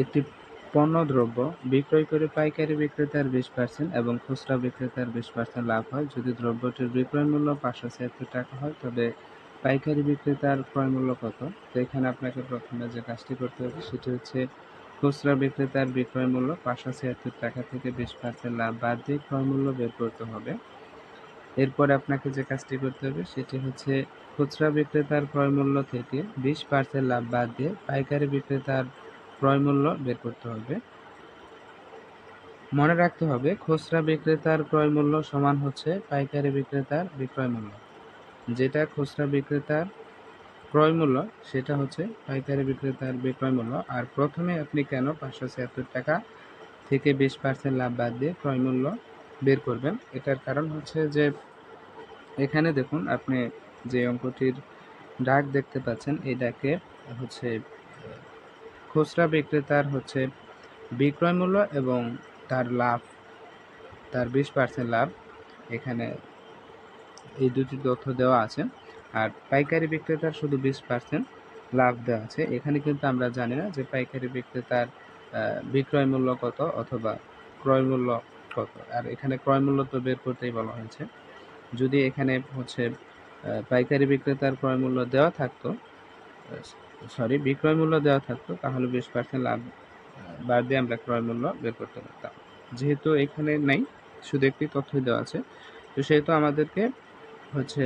একটি পণ্যদ্রব্য বিক্রয় করে পাইকারি বিক্রেতার 20% এবং খুচরা বিক্রেতার 20% লাভ হয় যদি দ্রব্যটির বিক্রয় মূল্য 576 টাকা হয়, তবে পাইকারি বিক্রেতার ক্রয় মূল্য কত? তো এখানে আপনাকে প্রথমে যে কাজটি করতে হবে সেটি হচ্ছে খুচরা বিক্রেতার বিক্রয় মূল্য 576 টাকা থেকে 20% লাভ বাদ দিয়ে ক্রয় মূল্য বের করতে হবে। এরপরে আপনাকে যে কাজটি করতে হবে সেটি হচ্ছে খুচরা বিক্রেতার ক্রয় মূল্য থেকে 20% লাভ বাদ দিয়ে পাইকারি বিক্রেতার ক্রয় মূল্য বের করতে হবে। মনে রাখতে হবে খুচরা বিক্রেতার ক্রয় মূল্য সমান হচ্ছে পাইকারি বিক্রেতার বিক্রয় মূল্য। যেটা খুচরা বিক্রেতার ক্রয় মূল্য সেটা হচ্ছে পাইকারি বিক্রেতার বিক্রয় মূল্য। আর প্রথমে আপনি কেন 576 টাকা থেকে 20% লাভ বাদ দিয়ে ক্রয় মূল্য বের করবেন, এটার কারণ হচ্ছে যে এখানে দেখুন আপনি যে অঙ্কটির দাগ দেখতে পাচ্ছেন, এই দাগে হচ্ছে খুচরা বিক্রেতার হচ্ছে বিক্রয় মূল্য এবং তার লাভ, তার 20% লাভ, এখানে এই দুটি তথ্য দেওয়া আছে। আর পাইকারি বিক্রেতার শুধু 20% লাভ দেওয়া আছে। এখানে কিন্তু আমরা জানি না যে পাইকারি বিক্রেতার বিক্রয় মূল্য কত অথবা ক্রয় মূল্য কত। আর এখানে ক্রয় মূল্য তো বের করতেই বলা হয়েছে। যদি এখানে হচ্ছে পাইকারি বিক্রেতার ক্রয় মূল্য দেওয়া থাকতো, বিক্রয় মূল্য দেওয়া থাকতো, তাহলে 20% লাভ বাদ দিয়ে আমরা ক্রয় মূল্য বের করতে পারতাম। যেহেতু এখানে নাই, শুধু একটি তথ্য দেওয়া আছে, তো সেহেতু আমাদেরকে হচ্ছে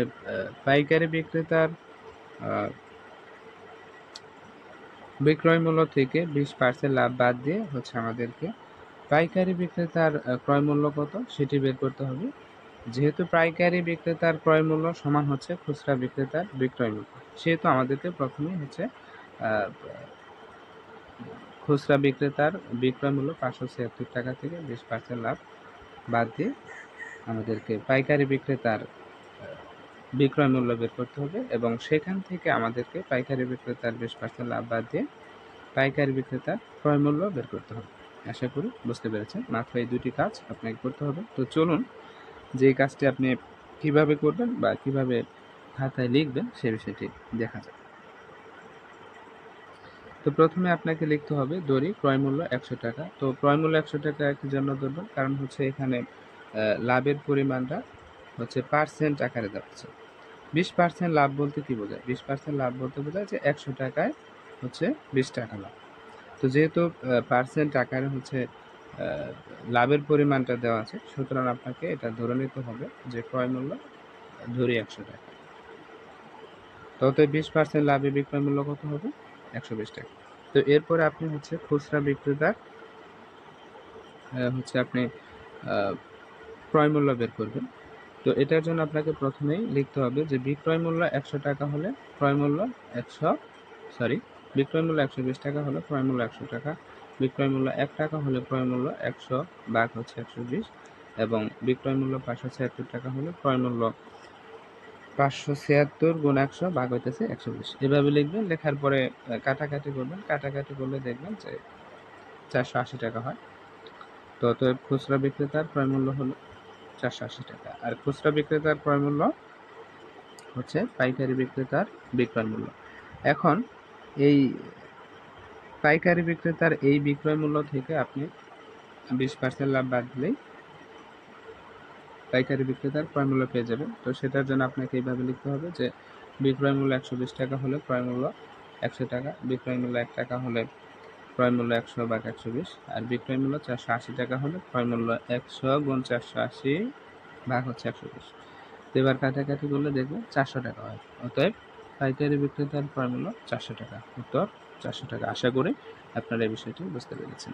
পাইকারি বিক্রেতার বিক্রয় মূল্য থেকে 20% লাভ বাদ দিয়ে হচ্ছে আমাদেরকে পাইকারি বিক্রেতার ক্রয় মূল্য কত সেটি বের করতে হবে। যেহেতু পাইকারি বিক্রেতার ক্রয় মূল্য সমান হচ্ছে খুচরা বিক্রেতার বিক্রয় মূল্য, সেহেতু আমাদেরকে প্রথমেই হচ্ছে খুচরা বিক্রেতার বিক্রয় মূল্য 576 টাকা থেকে 20% লাভ বাদ দিয়ে আমাদেরকে পাইকারি বিক্রেতার বিক্রয় মূল্য বের করতে হবে এবং সেখান থেকে আমাদেরকে পাইকারি বিক্রেতার 20% লাভ বাদ দিয়ে পাইকারি বিক্রেতার ক্রয় মূল্য বের করতে হবে। আশা করি বুঝতে পেরেছেন। মাত্র এই দুটি কাজ আপনাকে করতে হবে। তো চলুন যে কাজটি আপনি কিভাবে করবেন বা কিভাবে খাতায় লিখবেন সে বিষয়টি দেখা যাক। তো প্রথমে আপনাকে লিখতে হবে দড়ি ক্রয় মূল্য 100 টাকা। তো ক্রয় মূল্য 100 টাকা কি জন্য ধরবেন? কারণ হচ্ছে এখানে লাভের পরিমাণটা হচ্ছে পার্সেন্ট আকারে দেখাচ্ছে। 20% লাভ বলতে কি বোঝায়? 20% লাভ বলতে বোঝায় যে 100 টাকায় হচ্ছে 20 টাকা লাভ। তো যেহেতু পার্সেন্ট আকারে হচ্ছে লাভের পরিমাণটা দেওয়া আছে, সুতরাং আপনাকে এটা ধরে নিতে হবে যে ক্রয় মূল্য ধরি 100 টাকা। তো 20% লাভে বিক্রয় মূল্য কত হবে? 120 টাকা। তো এরপরে আপনি হচ্ছে খুচরা বিক্রেতার হচ্ছে আপনি ক্রয় মূল্য বের করবেন। তো এটার জন্য আপনাকে প্রথমেই লিখতে হবে যে বিক্রয় মূল্য 100 টাকা হলে ক্রয় মূল্য বিক্রয় মূল্য 120 টাকা হলে ক্রয় মূল্য 100 টাকা, বিক্রয় মূল্য 1 টাকা হলে ক্রয় মূল্য 100 ভাগ হচ্ছে 120 এবং বিক্রয় মূল্য 576 টাকা হলে ক্রয় মূল্য 576 গুণ 100 ভাগ হইতেছে 120। এভাবে লিখবেন। লেখার পরে কাটাকাটি করবেন। কাটাকাটি করলে দেখবেন যে 480 টাকা হয়। তো অতএব খুচরা বিক্রেতার ক্রয় মূল্য হলো 480 টাকা। আর খুচরা বিক্রেতার ক্রয় মূল্য হচ্ছে পাইকারি বিক্রেতার বিক্রয় মূল্য। এখন এই পাইকারি বিক্রেতার এই বিক্রয় মূল্য থেকে আপনি 20% লাভ বাদ দিলেই পাইকারি বিক্রেতার ক্রয় মূল্য পেয়ে যাবেন। তো সেটার জন্য আপনাকে এইভাবে লিখতে হবে যে বিক্রয় মূল্য 120 টাকা হলে ক্রয় মূল্য 100 টাকা, বিক্রয় মূল্য 1 টাকা হলে ক্রয় মূল্য 100 ভাগ 120 আর বিক্রয় মূল্য 480 টাকা হলে ক্রয় মূল্য 100 গুণ 480 ভাগ হচ্ছে 120। তো এবার কাটাকাটি করলে দেখবেন 400 টাকা হয়। অতএব পাইকারি বিক্রেতার ক্রয় মূল্য 400 টাকা। উত্তর 400 টাকা। আশা করি আপনারা এই বিষয়টি বুঝতে পেরেছেন।